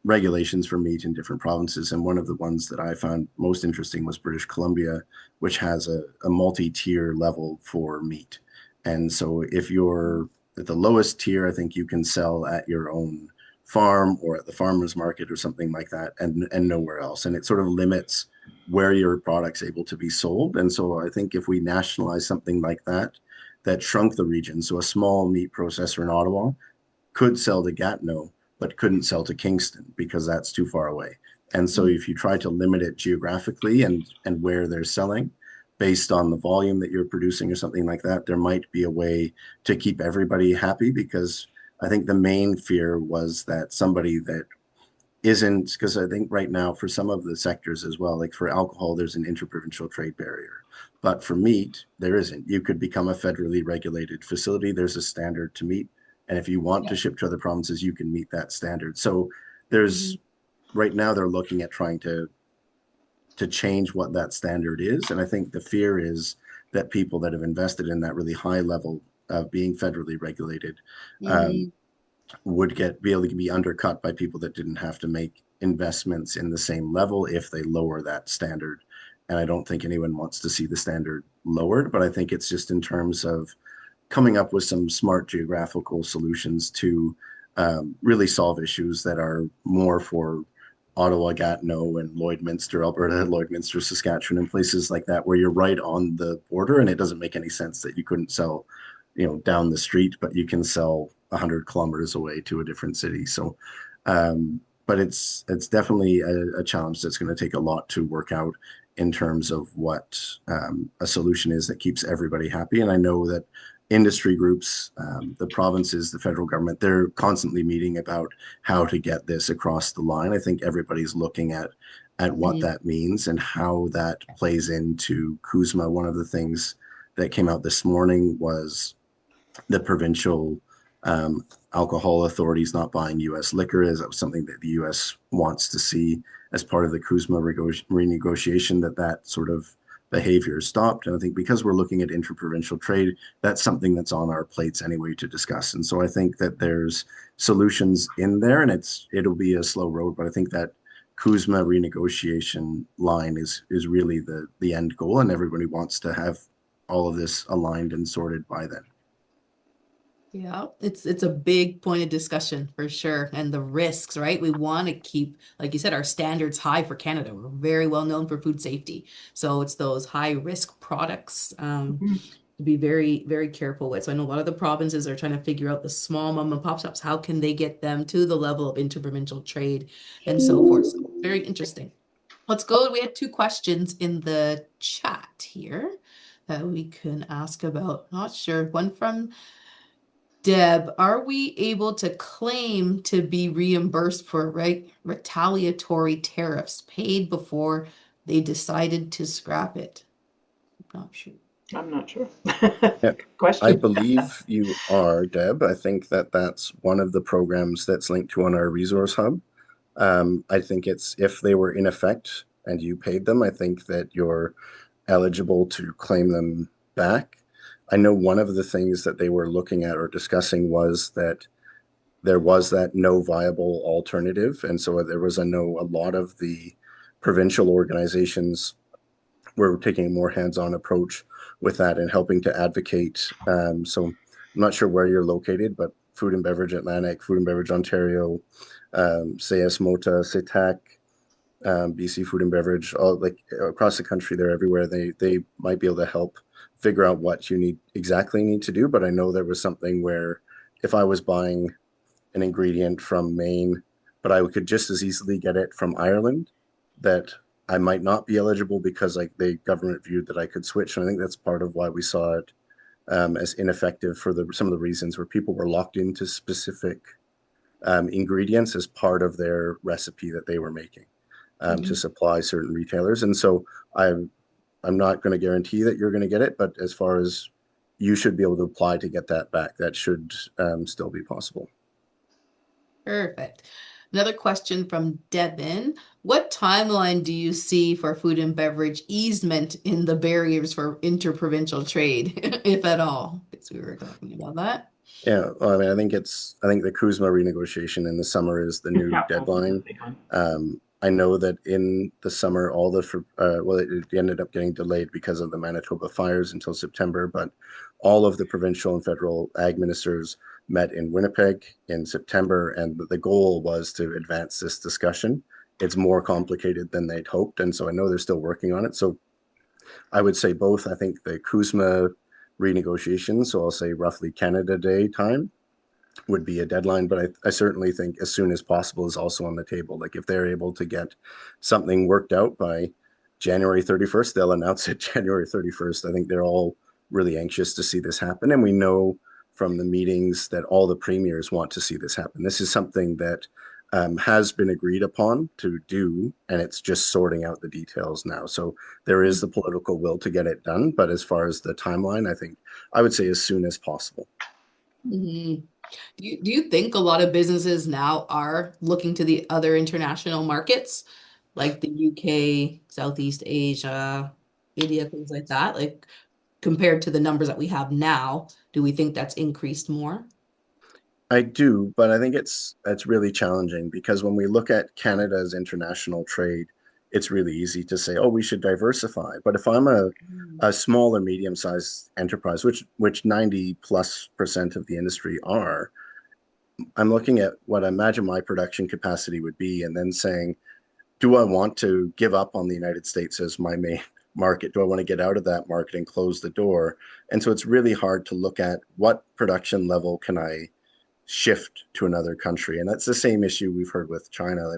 regulations for meat in different provinces. And one of the ones that I found most interesting was British Columbia, which has a multi-tier level for meat. And so if you're at the lowest tier, I think you can sell at your own farm or at the farmer's market or something like that, and nowhere else. And it sort of limits where your product's able to be sold. And so I think if we nationalize something like that, that shrunk the region, so a small meat processor in Ottawa could sell to Gatineau, but couldn't sell to Kingston because that's too far away. And so mm, if you try to limit it geographically and where they're selling based on the volume that you're producing or something like that, there might be a way to keep everybody happy because I think the main fear was that somebody that isn't, because I think right now for some of the sectors as well, like for alcohol, there's an interprovincial trade barrier. But for meat, there isn't. You could become a federally regulated facility. There's a standard to meet. And if you want to yeah. ship to other provinces, you can meet that standard. So Mhm. there's right now they're looking at trying to change what that standard is. And I think the fear is that people that have invested in that really high level of being federally regulated um, Mhm. would be able to be undercut by people that didn't have to make investments in the same level if they lower that standard. And I don't think anyone wants to see the standard lowered, but I think it's just in terms of coming up with some smart geographical solutions to really solve issues that are more for Ottawa, Gatineau, and Lloydminster, Alberta, Lloydminster, Saskatchewan, and places like that, where you're right on the border, and it doesn't make any sense that you couldn't sell, down the street, but you can sell 100 kilometers away to a different city. So, but it's definitely a challenge that's going to take a lot to work out in terms of what a solution is that keeps everybody happy. And I know that industry groups, the provinces, the federal government, they're constantly meeting about how to get this across the line. I think everybody's looking at what Mhm. that means and how that plays into CUSMA. One of the things that came out this morning was the provincial alcohol authorities not buying U.S. liquor is something that the U.S. wants to see as part of the CUSMA renegotiation, that sort of behavior stopped. And I think because we're looking at interprovincial trade, that's something that's on our plates anyway to discuss. And so I think that there's solutions in there, and it'll be a slow road, but I think that CUSMA renegotiation line is really the end goal, and everybody wants to have all of this aligned and sorted by then. Yeah, it's a big point of discussion for sure. And the risks, right? We want to keep, like you said, our standards high for Canada. We're very well known for food safety. So it's those high risk products to be very, very careful with. So I know a lot of the provinces are trying to figure out the small mom and pop shops. How can they get them to the level of interprovincial trade and so forth? So very interesting. Let's go. We had two questions in the chat here that we can ask about. Not sure. One from Deb, are we able to claim to be reimbursed for retaliatory tariffs paid before they decided to scrap it? Not sure. I'm not sure. Yeah, Good I question. believe you are, Deb. I think that that's one of the programs that's linked to on our resource hub. I think it's if they were in effect and you paid them, I think that you're eligible to claim them back. I know one of the things that they were looking at or discussing was that there was that no viable alternative. And so there was a lot of the provincial organizations were taking a more hands-on approach with that and helping to advocate. So I'm not sure where you're located, but Food and Beverage Atlantic, Food and Beverage Ontario, CS Mota, CETAC, BC Food and Beverage, all like across the country, they're everywhere. They might be able to help figure out what you exactly need to do. But I know there was something where if I was buying an ingredient from Maine, but I could just as easily get it from Ireland, that I might not be eligible because like the government viewed that I could switch. And I think that's part of why we saw it as ineffective for some of the reasons where people were locked into specific ingredients as part of their recipe that they were making to Mhm. supply certain retailers. And so I'm not going to guarantee that you're going to get it, but as far as you should be able to apply to get that back, that should still be possible. Perfect. Another question from Devin. What timeline do you see for food and beverage easement in the barriers for interprovincial trade, if at all? Because we were talking about that. Yeah, well, I mean, I think the Kuzma renegotiation in the summer is the new Yeah, that's the deadline. big one. I know that in the summer, well, it ended up getting delayed because of the Manitoba fires until September, but all of the provincial and federal ag ministers met in Winnipeg in September, and the goal was to advance this discussion. It's more complicated than they'd hoped, and so I know they're still working on it. So I would say both. I think the Kuzma renegotiation, so I'll say roughly Canada Day time, would be a deadline, but I certainly think as soon as possible is also on the table. Like if they're able to get something worked out by January 31st, they'll announce it January 31st. I think they're all really anxious to see this happen. And we know from the meetings that all the premiers want to see this happen. This is something that has been agreed upon to do, and it's just sorting out the details now. So there is the political will to get it done. But as far as the timeline, I think I would say as soon as possible. Mhm. Do you think a lot of businesses now are looking to the other international markets, like the UK, Southeast Asia, India, things like that? Like compared to the numbers that we have now, do we think that's increased more? I do, but I think it's really challenging because when we look at Canada's international trade, it's really easy to say, oh, we should diversify. But if I'm Mm. a small or medium-sized enterprise, which 90+% of the industry are, I'm looking at what I imagine my production capacity would be and then saying, do I want to give up on the United States as my main market? Do I want to get out of that market and close the door? And so it's really hard to look at what production level can I shift to another country. And that's the same issue we've heard with China.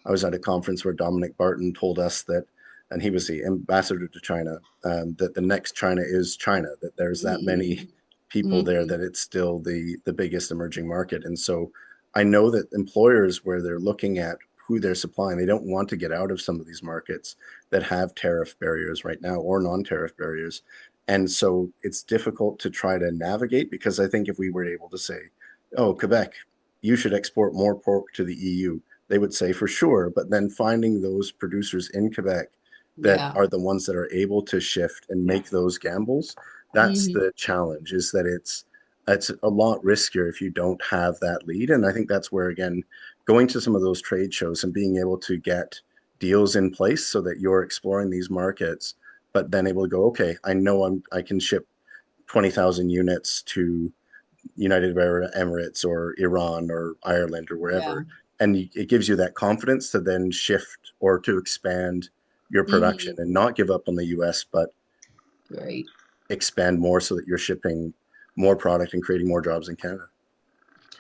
I was at a conference where Dominic Barton told us that, and he was the ambassador to China, that the next China is China, that there's that many Mm. people there Mhm. that it's still the biggest emerging market. And so I know that employers where they're looking at who they're supplying, they don't want to get out of some of these markets that have tariff barriers right now or non-tariff barriers. And so it's difficult to try to navigate because I think if we were able to say, oh, Quebec, you should export more pork to the EU, they would say for sure. But then finding those producers in Quebec that Yeah. are the ones that are able to shift and Yeah. make those gambles, that's Mhm. the challenge, is that it's a lot riskier if you don't have that lead. And I think that's where, again, going to some of those trade shows and being able to get deals in place so that you're exploring these markets, but then able to go, okay, I know I can ship 20,000 units to United Arab Emirates or Iran or Ireland or Yeah. wherever. And it gives you that confidence to then shift or to expand your production Mhm. and not give up on the US, but Right. expand more so that you're shipping more product and creating more jobs in Canada.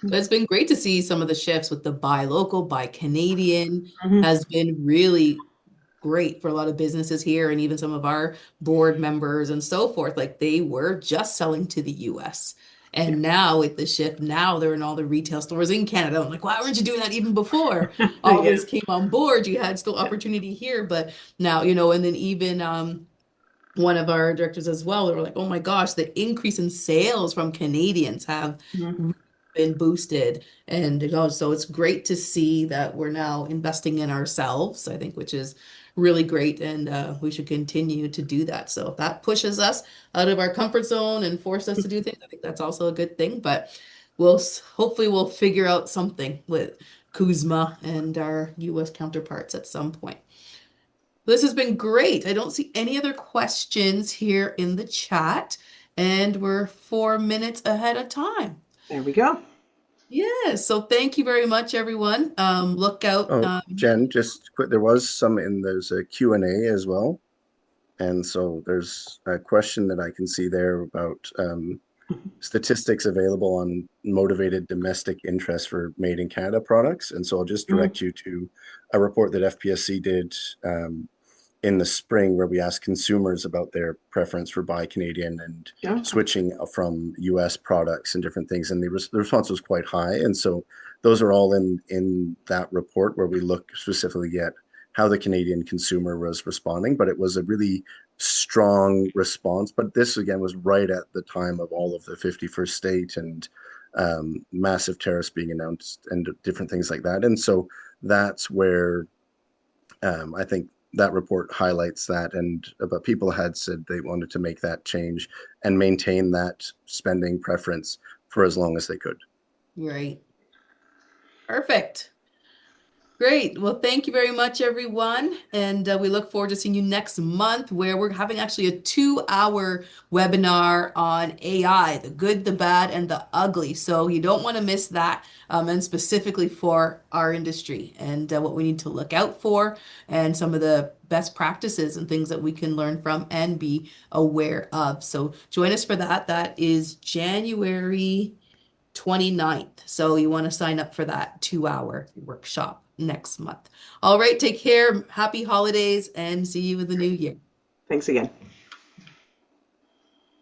But it's been great to see some of the shifts with the buy local, buy Canadian Mhm. has been really great for a lot of businesses here and even some of our board members and so forth. Like they were just selling to the US. And now with the shift, now they're in all the retail stores in Canada. I'm like, why weren't you doing that even before all Yeah. this came on board? You had still opportunity here, but now, and then even one of our directors as well, they were like, oh my gosh, the increase in sales from Canadians have Mhm. been boosted. And so it's great to see that we're now investing in ourselves, I think, which is really great. And we should continue to do that. So if that pushes us out of our comfort zone and force us to do things, I think that's also a good thing. But hopefully we'll figure out something with Kuzma and our US counterparts at some point. This has been great. I don't see any other questions here in the chat, and we're 4 minutes ahead of time. There we go. Yes, so thank you very much, everyone. Look out. Oh, Jen, just quick, there was some in there's a Q&A as well. And so there's a question that I can see there about statistics available on motivated domestic interest for made in Canada products. And so I'll just Mhm. direct you to a report that FPSC did in the spring where we asked consumers about their preference for buy Canadian and Yeah. switching from US products and different things. And the response was quite high. And so those are all in that report where we look specifically at how the Canadian consumer was responding. But it was a really strong response. But this again was right at the time of all of the 51st state and massive tariffs being announced and different things like that. And so that's where I think that report highlights that, and but people had said they wanted to make that change and maintain that spending preference for as long as they could. Right. Perfect. Great. Well, thank you very much, everyone. And we look forward to seeing you next month, where we're having actually a 2 hour webinar on AI, the good, the bad, and the ugly. So you don't want to miss that, and specifically for our industry and what we need to look out for and some of the best practices and things that we can learn from and be aware of. So join us for that. That is January 29th. So you want to sign up for that 2 hour workshop next month. All right, take care. Happy holidays and see you in the new year. Thanks again.